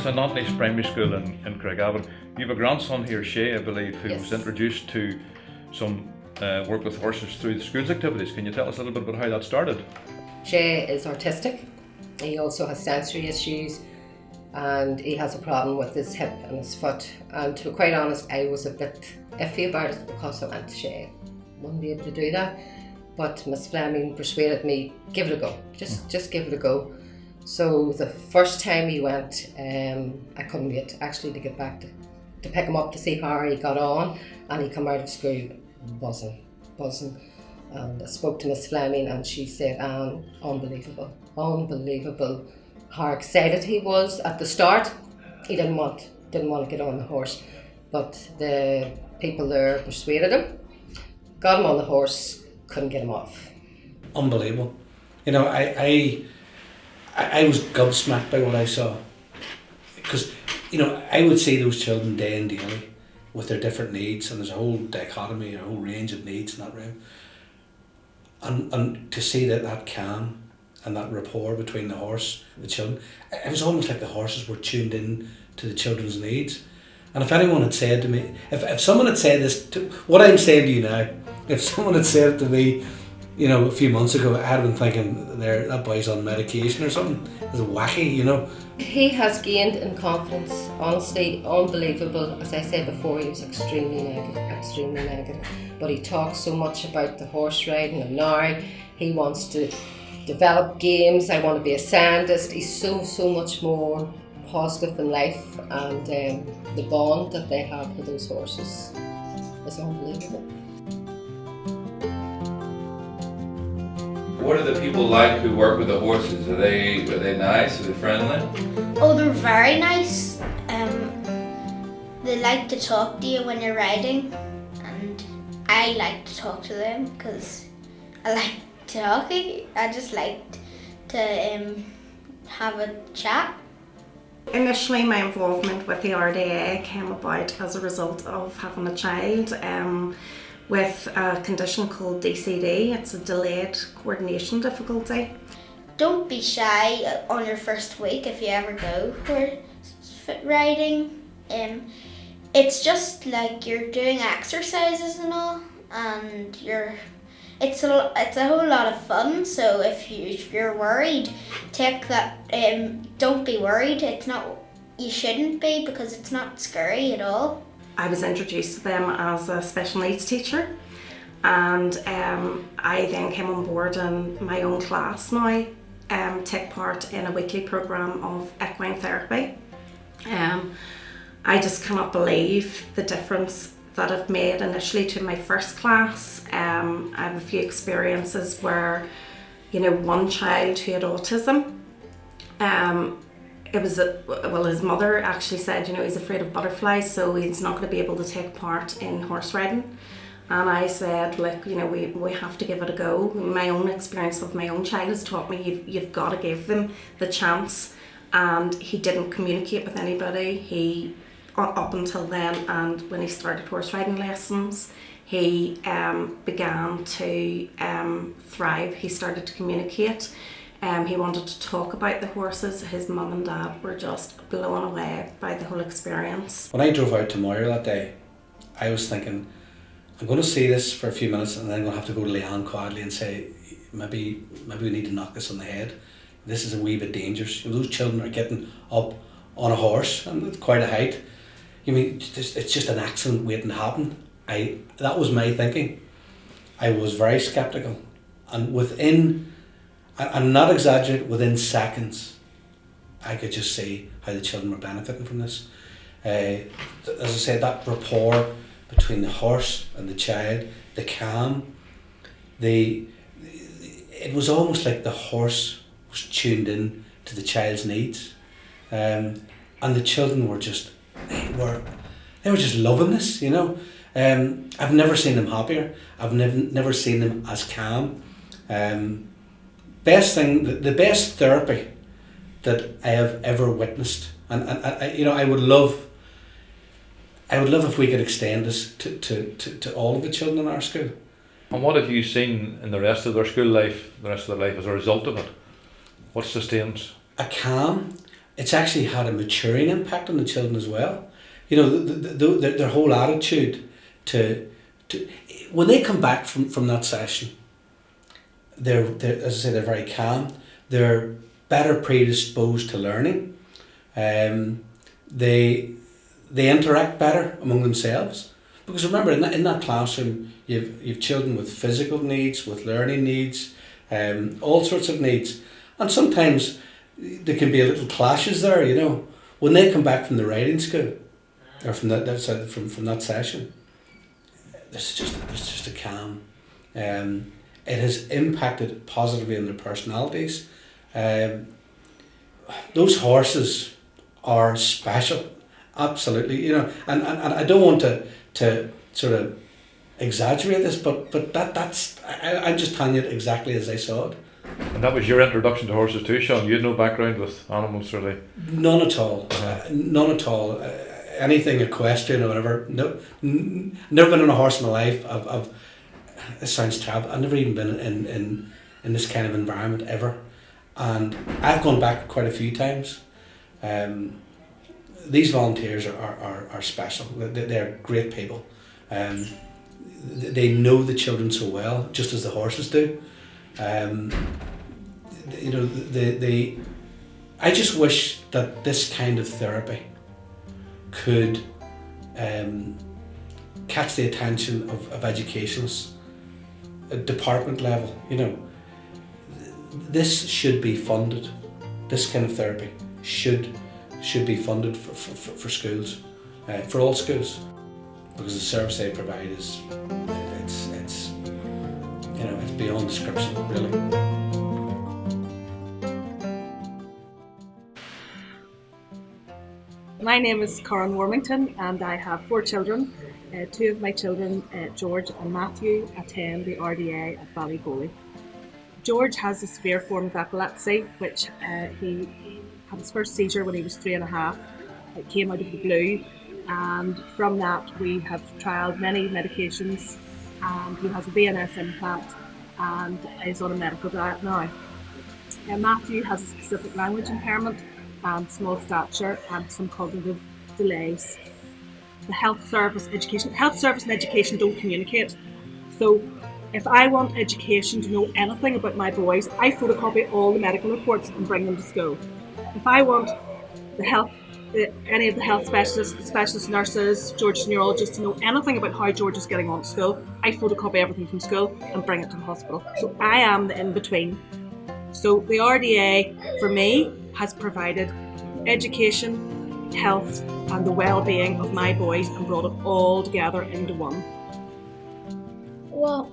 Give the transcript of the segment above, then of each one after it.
St Anthony's Primary School in Craigavon. You have a grandson here, Shay, I believe, who Yes. was introduced to some work with horses through the school's activities. Can you tell us a little bit about how that started? Shay is autistic. He also has sensory issues and he has a problem with his hip and his foot. And to be quite honest, I was a bit iffy about it because I went, Shay wouldn't be able to do that. But Miss Fleming persuaded me, give it a go, just give it a go. So the first time he went, I couldn't wait actually to get back to pick him up to see how he got on, and he come out of school buzzing. And I spoke to Miss Fleming and she said, unbelievable how excited he was at the start. He didn't want to get on the horse, but the people there persuaded him, got him on the horse, couldn't get him off. Unbelievable. You know, I was gobsmacked by what I saw, because, you know, I would see those children day and daily with their different needs, and there's a whole dichotomy, a whole range of needs in that room, and to see that calm and that rapport between the horse, the children, it was almost like the horses were tuned in to the children's needs. And if anyone had said to me, if someone had said this, what I'm saying to you now, if someone had said it to me, you know, a few months ago, I'd have been thinking that boy's on medication or something. It's wacky, you know. He has gained in confidence, honestly, unbelievable. As I said before, he was extremely negative. But he talks so much about the horse riding, and now he wants to develop games. I want to be a scientist. He's so much more positive in life, and the bond that they have with those horses is unbelievable. What are the people like who work with the horses? Are they nice? Are they friendly? Oh, they're very nice. They like to talk to you when you're riding, and I like to talk to them because I like talking. I just like to have a chat. Initially, my involvement with the RDA came about as a result of having a child with a condition called DCD. It's a delayed coordination difficulty. Don't be shy on your first week if you ever go for riding. It's just like you're doing exercises and all, and it's a whole lot of fun. So if you're worried, take that. Don't be worried. It's not. You shouldn't be, because it's not scary at all. I was introduced to them as a special needs teacher, and I then came on board in my own class now, take part in a weekly programme of equine therapy. I just cannot believe the difference that I've made initially to my first class. I have a few experiences where, you know, one child who had autism, his mother actually said, you know, he's afraid of butterflies, so he's not going to be able to take part in horse riding. And I said, look, you know, we have to give it a go. My own experience with my own child has taught me you've got to give them the chance. And he didn't communicate with anybody. Up until then, and when he started horse riding lessons, he began to thrive. He started to communicate. He wanted to talk about the horses. His mum and dad were just blown away by the whole experience. When I drove out to Moira that day, I was thinking, I'm going to see this for a few minutes, and then I'm going to have to go to Leanne Quadley and say, maybe we need to knock this on the head. This is a wee bit dangerous. You know, those children are getting up on a horse, and it's quite a height. You mean, it's just an accident waiting to happen? That was my thinking. I was very sceptical, and I'm not exaggerating, within seconds, I could just see how the children were benefiting from this. As I said, that rapport between the horse and the child, the calm, it was almost like the horse was tuned in to the child's needs, and the children were just, they were just loving this, you know. I've never seen them happier. I've never seen them as calm. Best thing, the best therapy that I have ever witnessed, and I, you know, I would love if we could extend this to all of the children in our school. And what have you seen in the rest of their school life, the rest of their life, as a result of it? What sustains? A calm, it's actually had a maturing impact on the children as well. You know, their whole attitude to when they come back from that session, they're as I say, they're very calm. They're better predisposed to learning. They interact better among themselves, because remember, in that classroom you've children with physical needs, with learning needs, all sorts of needs, and sometimes there can be a little clashes there. You know, when they come back from the riding school or from that session, there's just a calm. It has impacted positively on their personalities. Those horses are special, absolutely. You know, and I don't want to sort of exaggerate this, but I'm just telling you it exactly as I saw it. And that was your introduction to horses too, Sean? You had no background with animals, really? None at all. None at all. Anything equestrian or whatever. No, never been on a horse in my life. It sounds terrible. I've never even been in this kind of environment ever, and I've gone back quite a few times. These volunteers are special. They're great people. They know the children so well, just as the horses do. You know, I just wish that this kind of therapy could catch the attention of educationists at department level. You know, this should be funded. This kind of therapy should be funded for schools, for all schools, because the service they provide is it's you know, it's beyond description, really. My name is Corin Wormington, and I have 4 children. 2 of my children, George and Matthew, attend the RDA at Ballygoley. George has a severe form of epilepsy, which he had his first seizure when he was 3.5. It came out of the blue, and from that we have trialled many medications, and he has a VNS implant and is on a medical diet now. Matthew has a specific language impairment and small stature and some cognitive delays. The health service and education don't communicate. So if I want education to know anything about my boys, I photocopy all the medical reports and bring them to school. If I want any of the health specialists, the specialist nurses, George's neurologist to know anything about how George is getting on to school, I photocopy everything from school and bring it to the hospital. So I am the in-between. So the RDA, for me, has provided education, health, and the well-being of my boys and brought it all together into one. Well,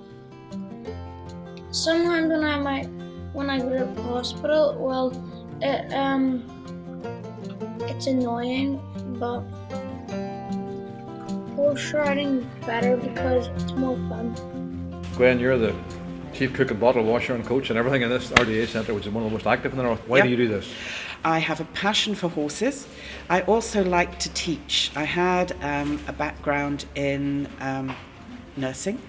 sometimes when I go to the hospital, well, it's annoying, but horse riding is better because it's more fun. Gwen, you're the chief cook and bottle washer and coach and everything in this RDA centre, which is one of the most active in the north. Why do you do this? I have a passion for horses. I also like to teach. I had a background in nursing,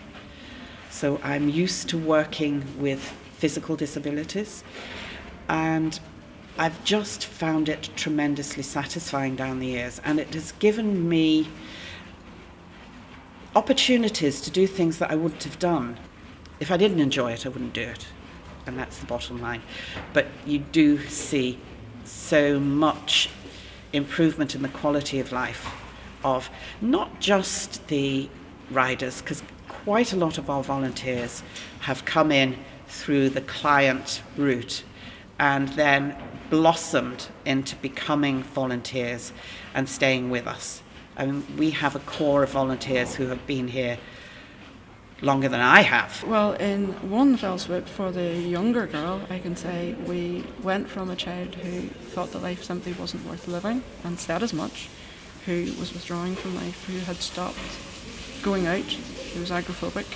so I'm used to working with physical disabilities, and I've just found it tremendously satisfying down the years, and it has given me opportunities to do things that I wouldn't have done. If I didn't enjoy it, I wouldn't do it, and that's the bottom line. But you do see so much improvement in the quality of life of not just the riders, because quite a lot of our volunteers have come in through the client route and then blossomed into becoming volunteers and staying with us. I mean, we have a core of volunteers who have been here longer than I have. Well, in one fell swoop for the younger girl, I can say we went from a child who thought that life simply wasn't worth living and said as much, who was withdrawing from life, who had stopped going out, who was agoraphobic,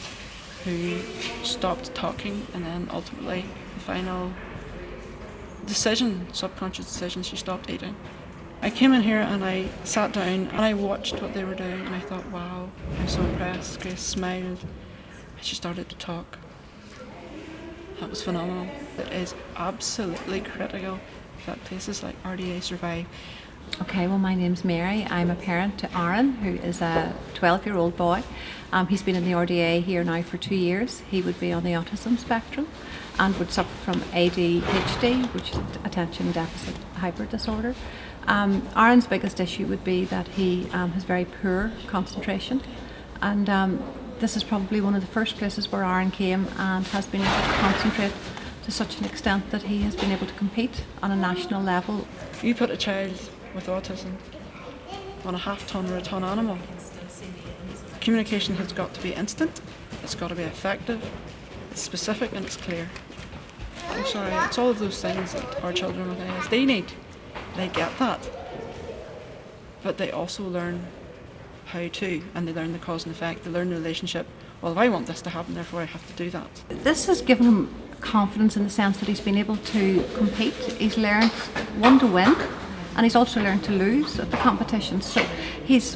who stopped talking, and then ultimately the final decision, subconscious decision, she stopped eating. I came in here and I sat down and I watched what they were doing and I thought, wow, I'm so impressed. Grace smiled. She started to talk. That was phenomenal. It is absolutely critical at places like RDA Survive. Okay, well, my name's Mary. I'm a parent to Aaron, who is a 12-year-old boy. He's been in the RDA here now for 2 years. He would be on the autism spectrum and would suffer from ADHD, which is attention deficit hyper disorder. Aaron's biggest issue would be that he has very poor concentration, and this is probably one of the first places where Aaron came and has been able to concentrate to such an extent that he has been able to compete on a national level. If you put a child with autism on a half-ton or a ton animal, communication has got to be instant, it's got to be effective, it's specific and it's clear. I'm sorry, it's all of those things that our children with ASD need. They get that. But they also learn how to, and they learn the cause and effect, they learn the relationship. Well, if I want this to happen, therefore I have to do that. This has given him confidence in the sense that he's been able to compete. He's learned, one, to win, and he's also learned to lose at the competition. So he's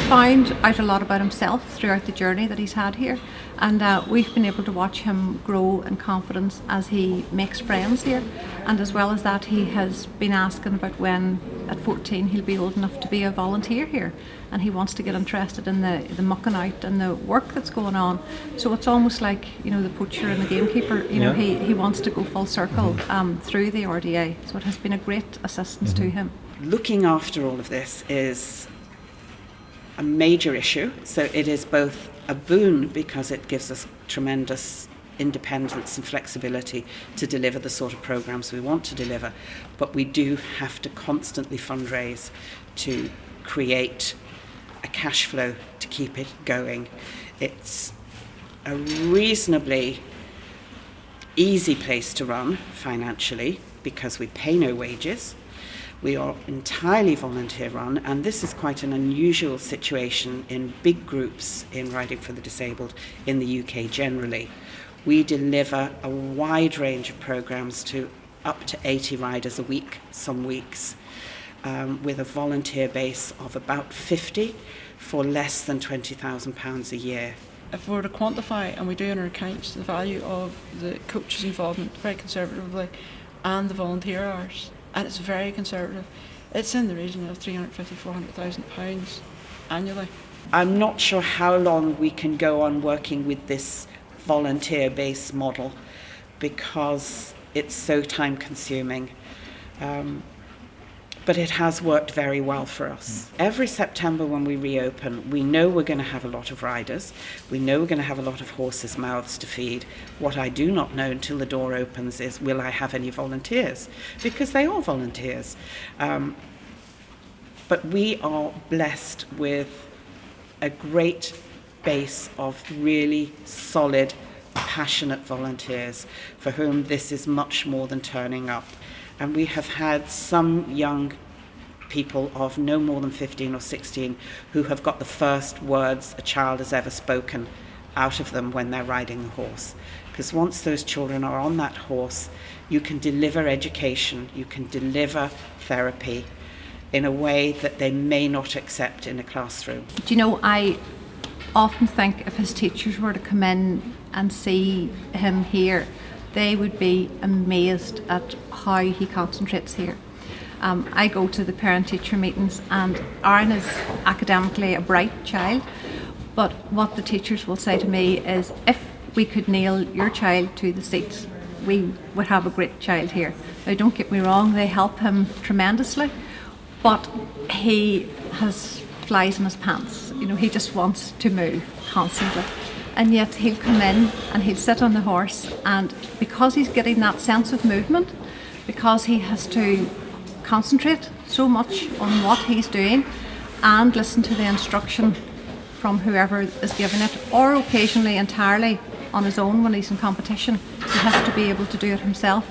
found out a lot about himself throughout the journey that he's had here, and we've been able to watch him grow in confidence as he makes friends here, and as well as that, he has been asking about when at 14 he'll be old enough to be a volunteer here, and he wants to get interested in the mucking out and the work that's going on. So it's almost like, you know, the poacher and the gamekeeper, you know, he wants to go full circle through the RDA, so it has been a great assistance to him. Looking after all of this is a major issue, so it is both a boon because it gives us tremendous independence and flexibility to deliver the sort of programs we want to deliver, but we do have to constantly fundraise to create a cash flow to keep it going. It's a reasonably easy place to run financially because we pay no wages. We are entirely volunteer run, and this is quite an unusual situation in big groups in Riding for the Disabled in the UK generally. We deliver a wide range of programs to up to 80 riders a week, some weeks, with a volunteer base of about 50 for less than £20,000 a year. If we were to quantify, and we do in our accounts, the value of the coach's involvement very conservatively and the volunteer hours, and it's very conservative, it's in the region of £350,000–400,000 annually. I'm not sure how long we can go on working with this volunteer-based model because it's so time-consuming. But it has worked very well for us. Every September when we reopen, we know we're going to have a lot of riders. We know we're going to have a lot of horses' mouths to feed. What I do not know until the door opens is, will I have any volunteers? Because they are volunteers. But we are blessed with a great base of really solid, passionate volunteers for whom this is much more than turning up. And we have had some young people of no more than 15 or 16 who have got the first words a child has ever spoken out of them when they're riding a horse. Because once those children are on that horse, you can deliver education, you can deliver therapy in a way that they may not accept in a classroom. Do you know, I often think if his teachers were to come in and see him here, they would be amazed at how he concentrates here. I go to the parent-teacher meetings, and Aaron is academically a bright child, but what the teachers will say to me is, if we could nail your child to the seats, we would have a great child here. Now, don't get me wrong, they help him tremendously, but he has flies in his pants. You know, he just wants to move constantly. And yet he'll come in and he'll sit on the horse, and because he's getting that sense of movement, because he has to concentrate so much on what he's doing and listen to the instruction from whoever is giving it, or occasionally entirely on his own when he's in competition, he has to be able to do it himself.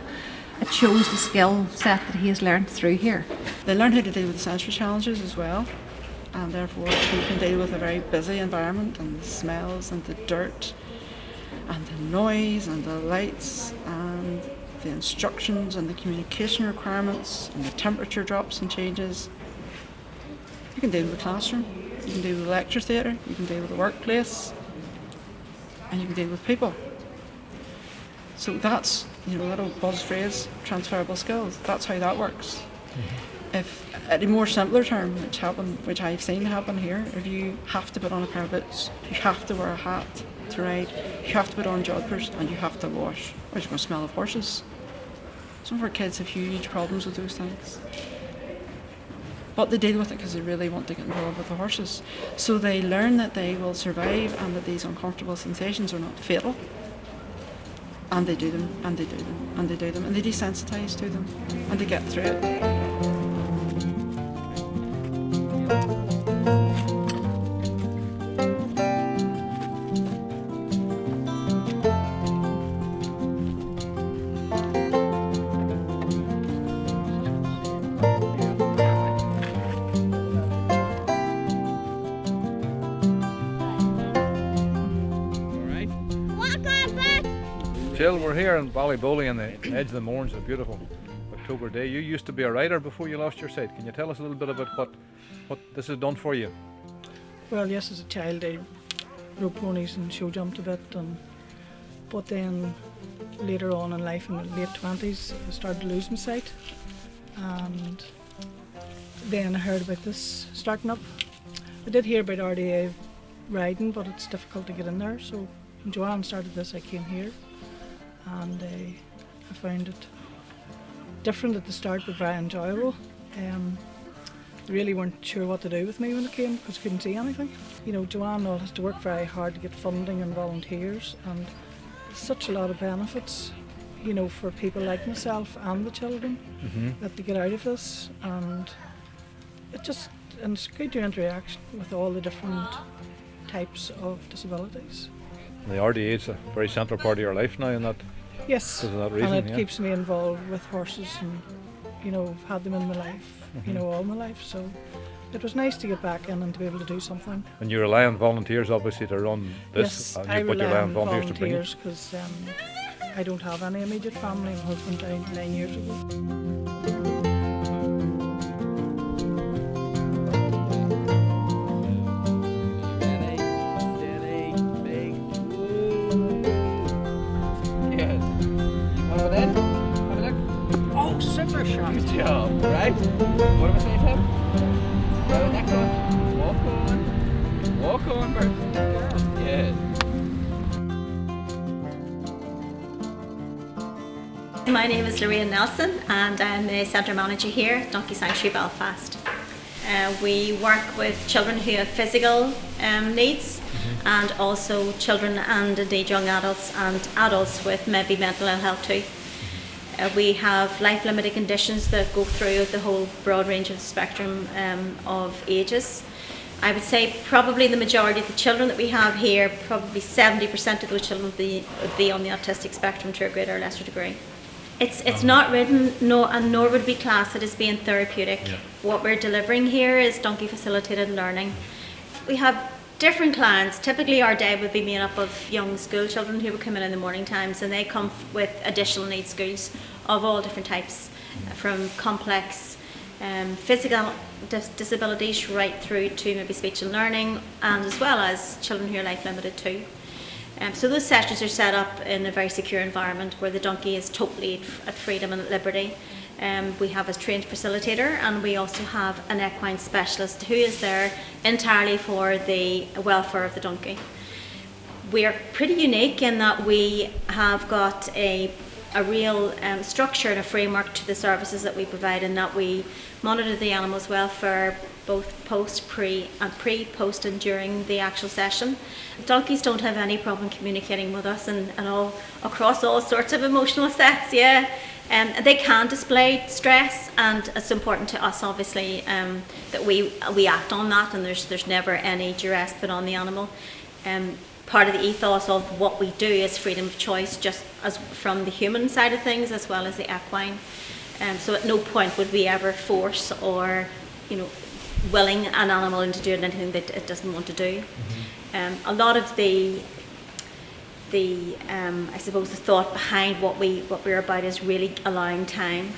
It shows the skill set that he has learned through here. They learn how to deal with sensory challenges as well, and therefore you can deal with a very busy environment and the smells and the dirt and the noise and the lights and the instructions and the communication requirements and the temperature drops and changes. You can deal with the classroom, you can deal with the lecture theatre, you can deal with the workplace, and you can deal with people. So that's that old buzz phrase, transferable skills. That's how that works. If, at a more simpler term, which I've seen happen here, if you have to put on a pair of boots, you have to wear a hat to ride, you have to put on jodhpurs, and you have to wash, or you're going to smell of horses. Some of our kids have huge problems with those things. But they deal with it because they really want to get involved with the horses. So they learn that they will survive and that these uncomfortable sensations are not fatal. And they do them, and they do them, and they do them, and they desensitise to them, and they get through it. Jill, we're here in Ballybowly on the edge of the Mourns, a beautiful October day. You used to be a rider before you lost your sight. Can you tell us a little bit about what this has done for you? Well, yes, as a child I rode ponies and show jumped a bit, but then later on in life, in the late 20s, I started to lose my sight, and then I heard about this starting up. I did hear about RDA riding, but it's difficult to get in there, so when Joanne started this I came here, and I found it different at the start but very enjoyable. They really weren't sure what to do with me when I came because I couldn't see anything. Joanne has to work very hard to get funding and volunteers, and such a lot of benefits, for people like myself and the children that they get out of this, and it's good to interact with all the different types of disabilities. The RDA is a very central part of your life now, and that yes, because of that reason, and it keeps me involved with horses, and I've had them in my life, all my life. So it was nice to get back in and to be able to do something. And you rely on volunteers, obviously, to run this. Yes, I rely on volunteers because I don't have any immediate family. My husband died 9 years ago. Good job, right? What am I saying to him? Right, next one. Walk on, Bert. Good. My name is Lorraine Nelson, and I'm the Centre Manager here at Donkey Sanctuary Belfast. We work with children who have physical needs, and also children and indeed young adults and adults with maybe mental ill health too. We have life-limiting conditions that go through the whole broad range of the spectrum of ages. I would say probably the majority of the children that we have here, probably 70% of those children would be on the autistic spectrum to a greater or lesser degree. It's not written, nor would we class it as being therapeutic. Yeah. What we're delivering here is donkey facilitated learning. We have different clients. Typically our day would be made up of young school children who would come in the morning times, and they come with additional needs schools of all different types, from complex physical disabilities right through to maybe speech and learning, and as well as children who are life limited too. So those sessions are set up in a very secure environment where the donkey is totally at freedom and at liberty. We have a trained facilitator, and we also have an equine specialist who is there entirely for the welfare of the donkey. We are pretty unique in that we have got a real structure and a framework to the services that we provide, in that we monitor the animal's welfare both post, pre, post and during the actual session. Donkeys don't have any problem communicating with us and all across all sorts of emotional sets, yeah. They can display stress, and it's important to us obviously that we act on that, and there's never any duress put on the animal. Part of the ethos of what we do is freedom of choice, just as from the human side of things as well as the equine. So at no point would we ever force or willing an animal into doing anything that it doesn't want to do. A lot of the I suppose the thought behind what we're about is really allowing time.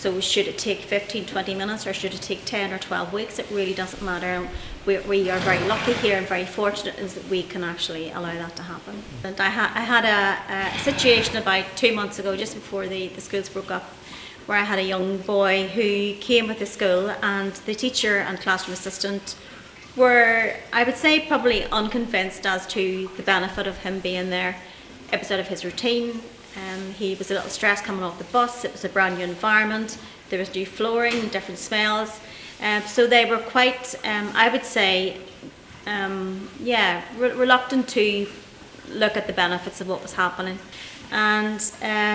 So should it take 15, 20 minutes or should it take 10 or 12 weeks? It really doesn't matter. We are very lucky here and very fortunate is that we can actually allow that to happen. And I had a situation about 2 months ago, just before the schools broke up, where I had a young boy who came with the school, and the teacher and classroom assistant were, I would say, probably unconvinced as to the benefit of him being there. It was out of his routine. He was a little stressed coming off the bus. It was a brand new environment. There was new flooring, different smells. So they were quite, I would say, reluctant to look at the benefits of what was happening. And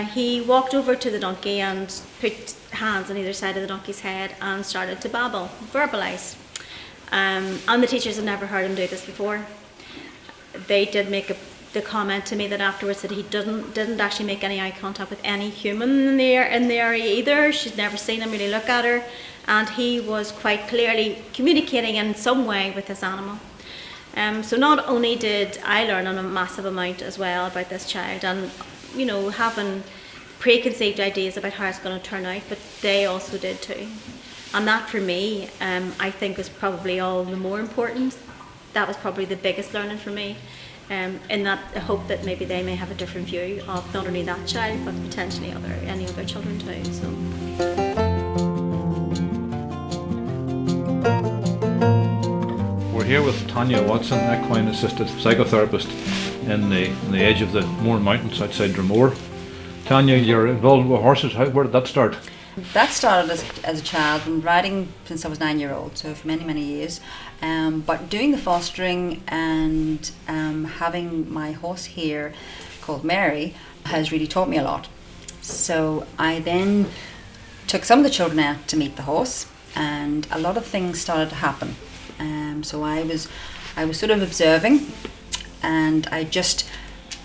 he walked over to the donkey and put hands on either side of the donkey's head and started to babble, verbalise. And the teachers had never heard him do this before. They did make the comment to me that afterwards that he didn't actually make any eye contact with any human in the area either. She'd never seen him really look at her, and he was quite clearly communicating in some way with this animal. So not only did I learn a massive amount as well about this child, and having preconceived ideas about how it's going to turn out, but they also did too. And that for me, I think was probably all the more important. That was probably the biggest learning for me. In that I hope that maybe they may have a different view of not only that child but potentially any other children too. So. We're here with Tanya Watson, equine assisted psychotherapist in the edge of the Mourne Mountains outside Dromore. Tanya, you're involved with horses. Where did that start? That started as a child, and riding since I was 9-year-old, so for many years. But doing the fostering and having my horse here called Mary has really taught me a lot. So I then took some of the children out to meet the horse, and a lot of things started to happen. So I was sort of observing, and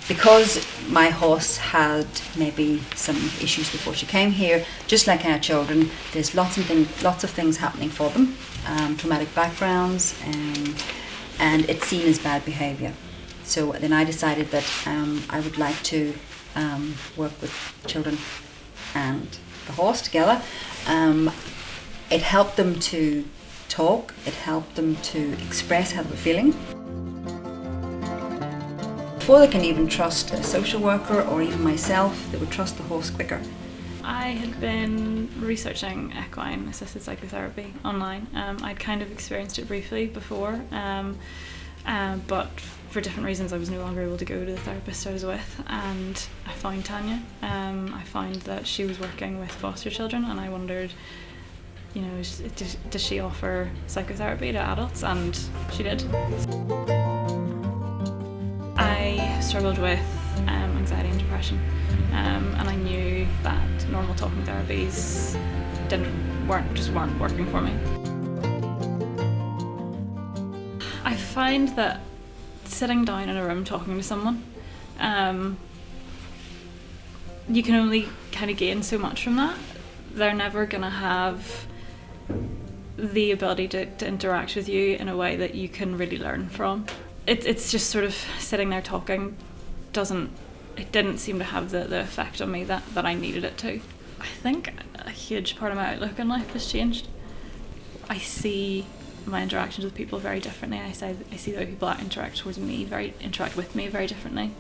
because my horse had maybe some issues before she came here, just like our children, there's lots of things happening for them, traumatic backgrounds, and it's seen as bad behaviour. So then I decided that I would like to work with children and the horse together. It helped them to talk, it helped them to express how they were feeling. Before they can even trust a social worker or even myself, they would trust the horse quicker. I had been researching equine assisted psychotherapy online. I'd kind of experienced it briefly before, but for different reasons I was no longer able to go to the therapist I was with, and I found Tanya. I found that she was working with foster children, and I wondered, does she offer psychotherapy to adults? And she did. I struggled with anxiety and depression, and I knew that normal talking therapies weren't working for me. I find that sitting down in a room talking to someone, you can only kind of gain so much from that. They're never going to have the ability to interact with you in a way that you can really learn from. It's just sort of sitting there talking didn't seem to have the effect on me that I needed it to. I think a huge part of my outlook in life has changed. I see my interactions with people very differently. I see the way people interact with me very differently.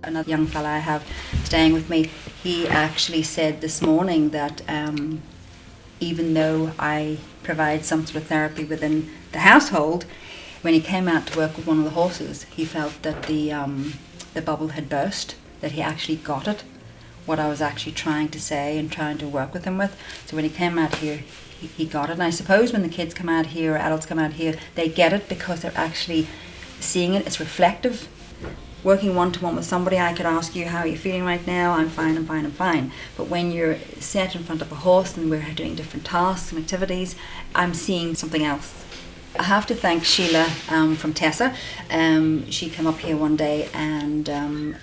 Another young fella I have staying with me, he actually said this morning that even though I provide some sort of therapy within the household, when he came out to work with one of the horses, he felt that the bubble had burst, that he actually got it, what I was actually trying to say and trying to work with him with. So when he came out here, he got it. And I suppose when the kids come out here, or adults come out here, they get it because they're actually seeing it. It's reflective. Working one-to-one with somebody, I could ask you, how are you feeling right now? I'm fine, I'm fine, I'm fine. But when you're set in front of a horse and we're doing different tasks and activities, I'm seeing something else. I have to thank Sheila from Tessa. She came up here one day and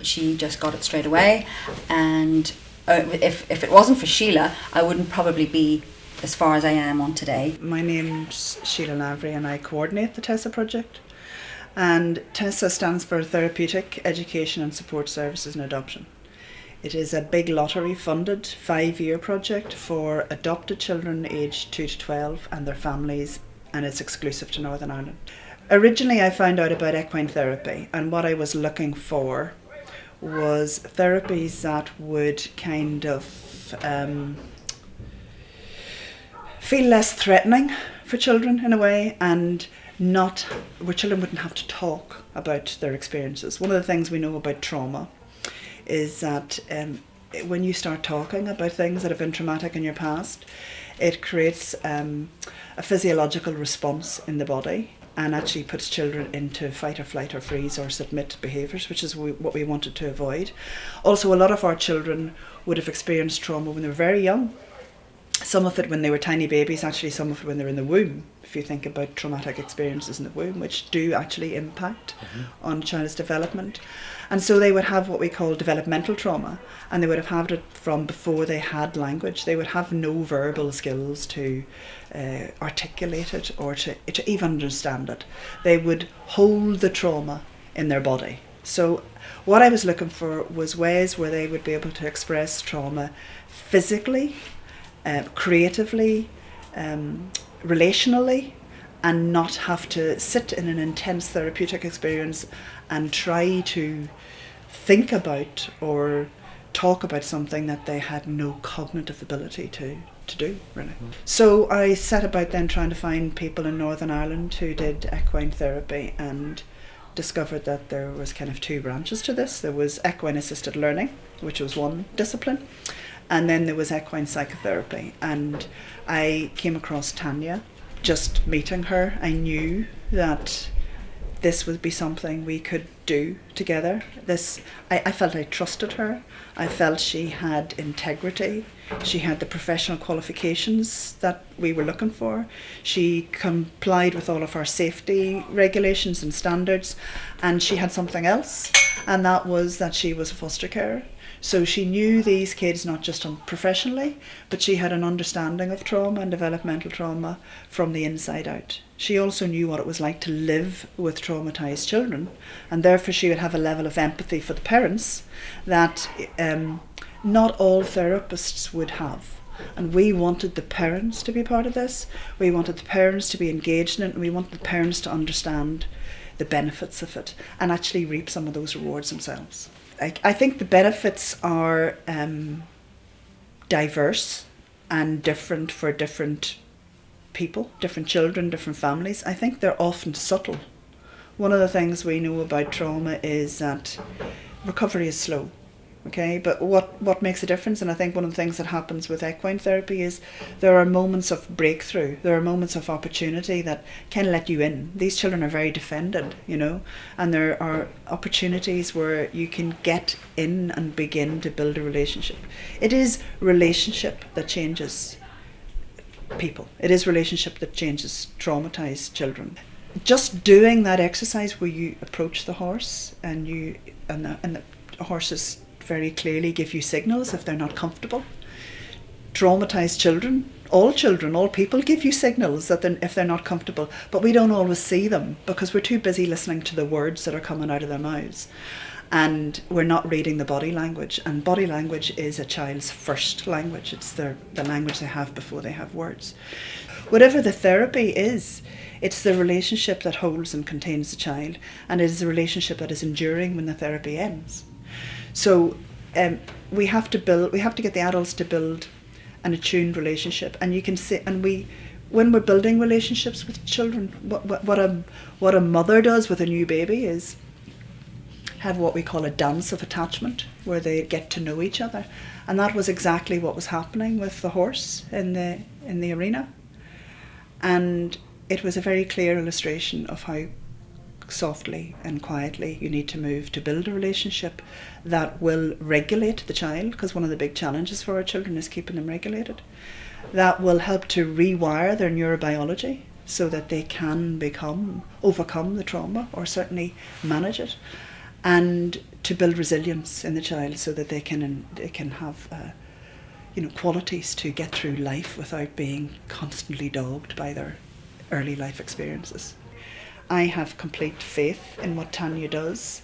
she just got it straight away. And if it wasn't for Sheila, I wouldn't probably be as far as I am on today. My name's Sheila Lavery and I coordinate the Tessa project. And TESSA stands for Therapeutic Education and Support Services in Adoption. It is a big lottery funded 5-year project for adopted children aged 2 to 12 and their families, and it's exclusive to Northern Ireland. Originally I found out about equine therapy, and what I was looking for was therapies that would kind of feel less threatening for children in a way, and not where children wouldn't have to talk about their experiences. One of the things we know about trauma is that when you start talking about things that have been traumatic in your past, it creates a physiological response in the body and actually puts children into fight or flight or freeze or submit behaviours, which is what we wanted to avoid. Also, a lot of our children would have experienced trauma when they were very young. Some of it when they were tiny babies, actually some of it when they were in the womb, if you think about traumatic experiences in the womb, which do actually impact on a child's development. And so they would have what we call developmental trauma, and they would have had it from before they had language. They would have no verbal skills to articulate it or to even understand it. They would hold the trauma in their body. So what I was looking for was ways where they would be able to express trauma physically, creatively, relationally, and not have to sit in an intense therapeutic experience and try to think about or talk about something that they had no cognitive ability to do, really. So I set about then trying to find people in Northern Ireland who did equine therapy, and discovered that there was kind of 2 branches to this. There was equine assisted learning, which was one discipline, and then there was equine psychotherapy. And I came across Tanya. Just meeting her, I knew that this would be something we could do together. I felt I trusted her. I felt she had integrity. She had the professional qualifications that we were looking for. She complied with all of our safety regulations and standards, and she had something else, and that was that she was a foster carer. So she knew these kids not just professionally, but she had an understanding of trauma and developmental trauma from the inside out. She also knew what it was like to live with traumatised children, and therefore she would have a level of empathy for the parents that not all therapists would have. And we wanted the parents to be part of this. We wanted the parents to be engaged in it, and we wanted the parents to understand the benefits of it and actually reap some of those rewards themselves. I think the benefits are diverse and different for different people, different children, different families. I think they're often subtle. One of the things we know about trauma is that recovery is slow. Okay, but what makes a difference, and I think one of the things that happens with equine therapy is there are moments of breakthrough, there are moments of opportunity that can let you in. These children are very defended, and there are opportunities where you can get in and begin to build a relationship. It is relationship that changes people. It is relationship that changes traumatized children. Just doing that exercise where you approach the horse and the horses very clearly give you signals if they're not comfortable. Traumatized children, all people give you signals that if they're not comfortable, but we don't always see them because we're too busy listening to the words that are coming out of their mouths, and we're not reading the body language. And body language is a child's first language. It's the language they have before they have words. Whatever the therapy is, it's the relationship that holds and contains the child, and it is the relationship that is enduring when the therapy ends. So we have to get the adults to build an attuned relationship, and you can see, when we're building relationships with children, what a mother does with a new baby is have what we call a dance of attachment, where they get to know each other, and that was exactly what was happening with the horse in the arena, and it was a very clear illustration of how softly and quietly you need to move to build a relationship that will regulate the child, because one of the big challenges for our children is keeping them regulated. That will help to rewire their neurobiology so that they can overcome the trauma, or certainly manage it, and to build resilience in the child so that they can have qualities to get through life without being constantly dogged by their early life experiences. I have complete faith in what Tanya does,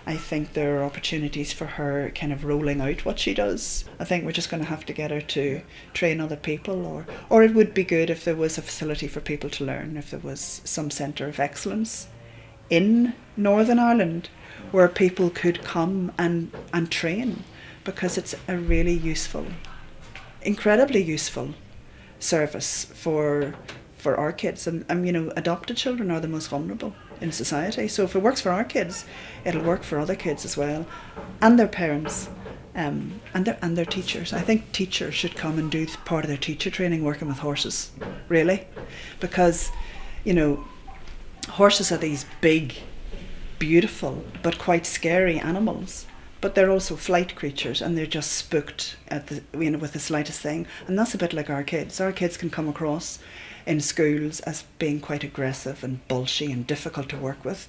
I think there are opportunities for her kind of rolling out what she does. I think we're just going to have to get her to train other people, or it would be good if there was a facility for people to learn, if there was some centre of excellence in Northern Ireland where people could come and train, because it's a really useful, incredibly useful service for our kids. And you know, adopted children are the most vulnerable in society. So if it works for our kids, it'll work for other kids as well, and their parents, and their teachers. I think teachers should come and do part of their teacher training working with horses, really, because you know, horses are these big, beautiful but quite scary animals. But they're also flight creatures, and they're just spooked at with the slightest thing. And that's a bit like our kids. Our kids can come across in schools as being quite aggressive and bulshy and difficult to work with,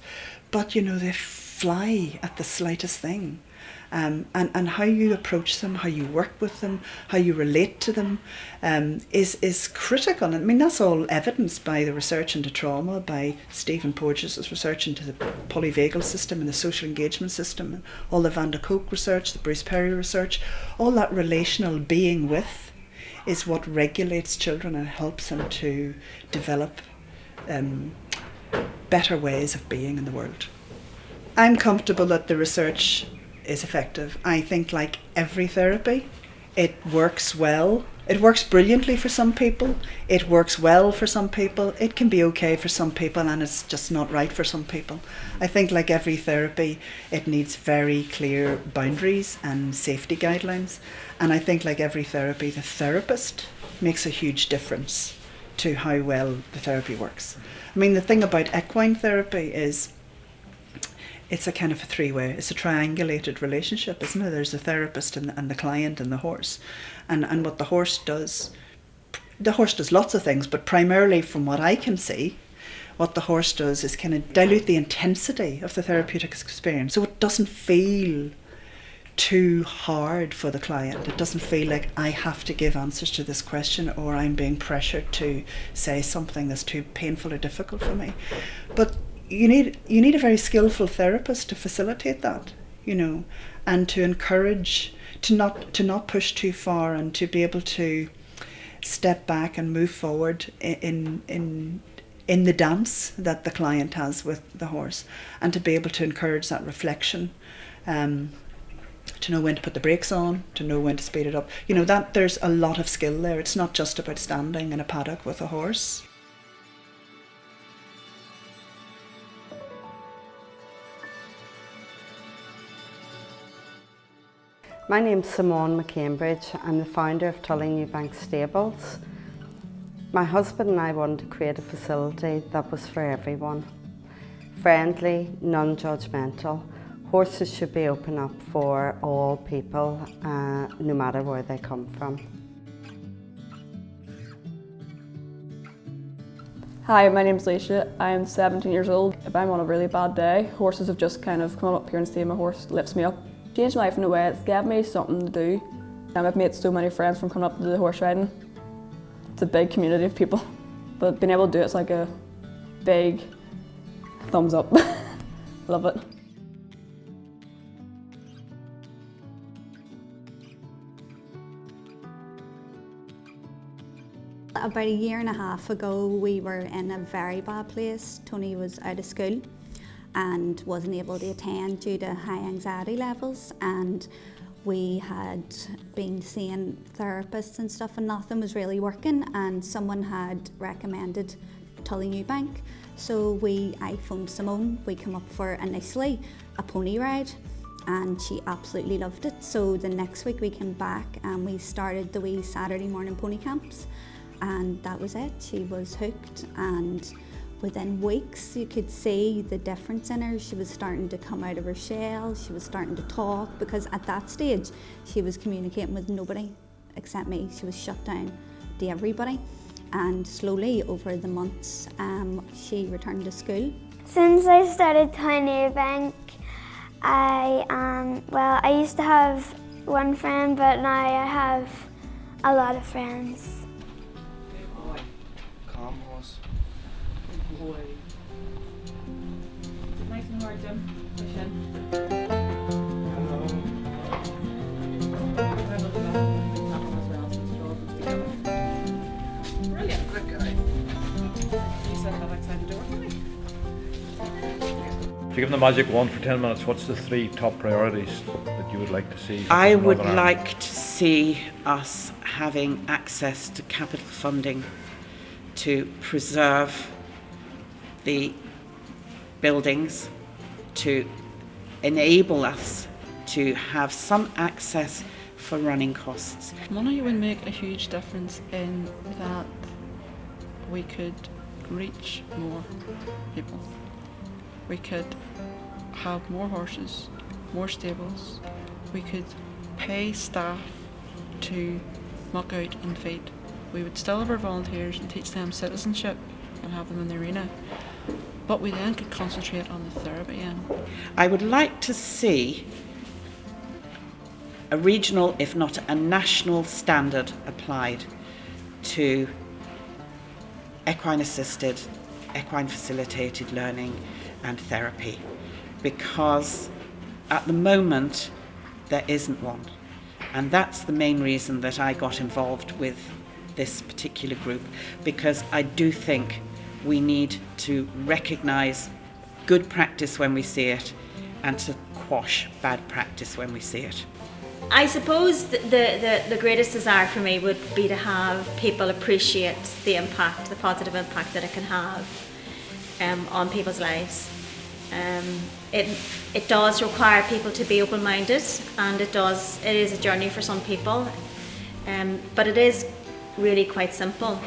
but you know, they fly at the slightest thing. And how you approach them, how you work with them, how you relate to them is critical. I mean, that's all evidenced by the research into trauma, by Stephen Porges' research into the polyvagal system and the social engagement system, and all the Van der Kolk research, the Bruce Perry research. All that relational being with is what regulates children and helps them to develop better ways of being in the world. I'm comfortable that the research is effective. I think, like every therapy, it works well. It works brilliantly for some people. It works well for some people. It can be okay for some people, and it's just not right for some people. I think, like every therapy, it needs very clear boundaries and safety guidelines. And I think, like every therapy, the therapist makes a huge difference to how well the therapy works. I mean, the thing about equine therapy is it's a kind of a three-way, it's a triangulated relationship, isn't it? There's the therapist and the client and the horse. And what the horse does lots of things, but primarily from what I can see, what the horse does is kind of dilute the intensity of the therapeutic experience. So it doesn't feel too hard for the client. It doesn't feel like I have to give answers to this question, or I'm being pressured to say something that's too painful or difficult for me. But you need a very skillful therapist to facilitate that, you know, and to encourage, to not push too far, and to be able to step back and move forward in the dance that the client has with the horse, and to be able to encourage that reflection, to know when to put the brakes on, to know when to speed it up. You know, that there's a lot of skill there. It's not just about standing in a paddock with a horse. My name's Simone McCambridge. I'm the founder of Tullinewbank Stables. My husband and I wanted to create a facility that was for everyone. Friendly, non-judgmental. Horses should be open up for all people, no matter where they come from. Hi, my name's Leisha. I'm 17 years old. If I'm on a really bad day, horses have just kind of come up here and stayed. My horse lifts me up. Changed my life in a way. It's given me something to do. I've made so many friends from coming up to the horse riding. It's a big community of people, but being able to do it's like a big thumbs up. Love it. About a year and a half ago, we were in a very bad place. Tony was out of school and wasn't able to attend due to high anxiety levels, and we had been seeing therapists and stuff and nothing was really working, and someone had recommended Tullinewbank. So I phoned Simone. We came up for initially a pony ride and she absolutely loved it. So the next week we came back and we started the wee Saturday morning pony camps, and that was it. She was hooked, and within weeks you could see the difference in her. She was starting to come out of her shell, she was starting to talk, because at that stage she was communicating with nobody except me. She was shut down to everybody, and slowly over the months she returned to school. Since I started Tullinewbank, I used to have one friend, but now I have a lot of friends. Calm horse. Nice and hard, Jim. Push in. If you give them the magic wand for 10 minutes, what's the 3 top priorities that you would like to see? I in would Northern Ireland? like to see us having access to capital funding to preserve the buildings, to enable us to have some access for running costs. Money would make a huge difference in that we could reach more people. We could have more horses, more stables. We could pay staff to muck out and feed. We would still have our volunteers and teach them citizenship and have them in the arena. But we then could concentrate on the therapy end. I would like to see a regional, if not a national standard applied to equine assisted, equine facilitated learning and therapy, because at the moment there isn't one, and that's the main reason that I got involved with this particular group, because I do think we need to recognise good practice when we see it and to quash bad practice when we see it. I suppose the greatest desire for me would be to have people appreciate the impact, the positive impact that it can have on people's lives. It does require people to be open-minded, and it is a journey for some people, but it is really quite simple.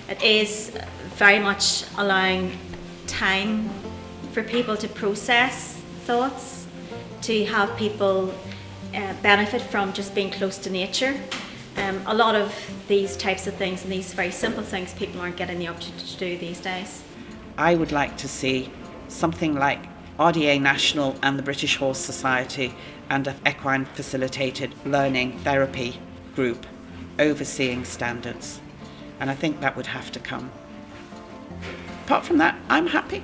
It is very much allowing time for people to process thoughts, to have people benefit from just being close to nature. A lot of these types of things and these very simple things people aren't getting the opportunity to do these days. I would like to see something like RDA National and the British Horse Society and an equine facilitated learning therapy group overseeing standards, and I think that would have to come. Apart from that, I'm happy.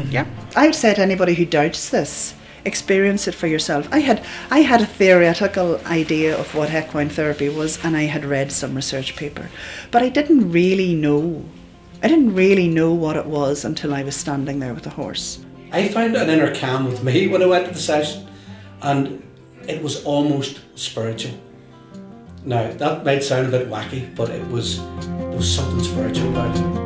Yeah. I would say to anybody who doubts this, experience it for yourself. I had a theoretical idea of what equine therapy was, and I had read some research paper, but I didn't really know what it was until I was standing there with a horse. I found an inner calm with me when I went to the session, and it was almost spiritual. Now, that might sound a bit wacky, but it was something spiritual about it.